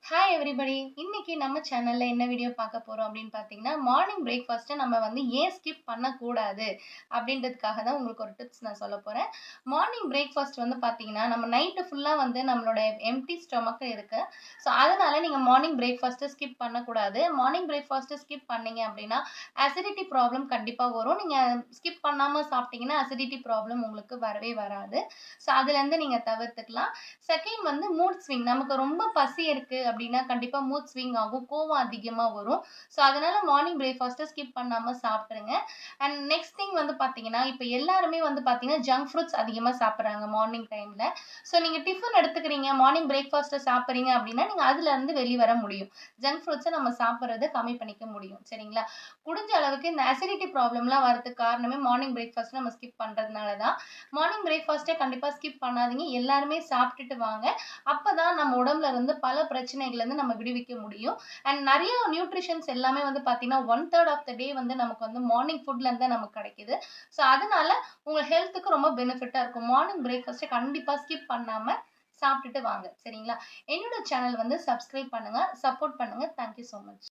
Hi everybody. இன்னைக்கு நம்ம சேனல்ல என்ன வீடியோ பார்க்க போறோம் அப்படின்னு பார்த்தீங்கன்னா, மார்னிங் பிரேக்ஃபாஸ்ட்ட நம்ம வந்து ஏன் ஸ்கிப் பண்ணக்கூடாது அப்படின்றதுக்காக தான் உங்களுக்கு ஒரு டிப்ஸ் நான் சொல்லப் போறேன். மார்னிங் பிரேக்ஃபாஸ்ட் வந்து பார்த்தீங்கன்னா, நம்ம நைட்டு ஃபுல்லா வந்து நம்மளோட எம்ப்டி ஸ்டொமக் இருக்கு. ஸோ அதனால நீங்க மார்னிங் பிரேக்ஃபாஸ்ட்ட ஸ்கிப் பண்ணக்கூடாது. மார்னிங் பிரேக்ஃபாஸ்ட்ட ஸ்கிப் பண்ணீங்க அப்படின்னா, அசிடிட்டி ப்ராப்ளம் கண்டிப்பா வரும். நீங்க ஸ்கிப் பண்ணாம சாப்பிட்டீங்கன்னா, அசிடிட்டி ப்ராப்ளம் உங்களுக்கு வரவே வராது. ஸோ அதுலேருந்து நீங்க தவிர்த்துக்கலாம். செகண்ட் வந்து மூட் ஸ்விங். நமக்கு ரொம்ப பசி இருக்கு அப்டின்னா, கண்டிப்பா மூட் ஸ்விங் ஆகும். கோவம் அதிகமா வரும். ஸோ, அதனால மார்னிங் பிரேக்ஃபாஸ்ட்ட ஸ்கிப் பண்ணாம சாப்ட்டுருங்க. அண்ட் நெக்ஸ்ட் திங் வந்து பாத்தீங்கன்னா, இப்ப எல்லாருமே வந்து பாத்தீங்கன்னா, ஜங்க் ஃப்ரூட்ஸ் அதிகமா சாப்பிடுறாங்க மார்னிங் டைம்ல. ஸோ, நீங்க டிஃபன் எடுத்துக்கிறீங்க, மார்னிங் பிரேக்ஃபாஸ்ட்ட சாப்பிடுறீங்க அப்டின்னா, நீங்க அதுலருந்து வெளிவர முடியும். ஜங்க் ஃப்ரூட்ஸ நம்ம சாப்பிடுறத கம்மி பண்ணிக்க முடியும். சரிங்களா? முடிஞ்ச அளவுக்கு இந்த அசிடிட்டி ப்ராப்ளம்லாம் வரதுக்கு காரணமே மார்னிங் பிரேக்ஃபாஸ்ட் நம்ம ஸ்கிப் பண்றதுனால தான். மார்னிங் பிரேக்ஃபாஸ்ட்டே கண்டிப்பா ஸ்கிப் பண்ணாதீங்க. எல்லாருமே சாப்பிட்டுட்டு வாங்க. அப்பதான் நம்ம உடம்புல இருந்து பல பிரச்சனைகள்ல இருந்து நம்ம விடுவிக்க முடியும். அண்ட் நெறைய நியூட்ரிஷன்ஸ் எல்லாமே வந்து பார்த்தீங்கன்னா, 1/3 ஆஃப் த டே வந்து நமக்கு வந்து மார்னிங் ஃபுட்ல இருந்து தான் நமக்கு கிடைக்குது. ஸோ அதனால உங்க ஹெல்த்துக்கு ரொம்ப பெனிஃபிட்டா இருக்கும். மார்னிங் பிரேக்ஃபாஸ்ட்ட கண்டிப்பா ஸ்கிப் பண்ணாம சாப்பிட்டுட்டு வாங்க. சரிங்களா? என்னோட சேனல் வந்து சப்ஸ்கிரைப் பண்ணுங்க, சப்போர்ட் பண்ணுங்க. Thank you so much.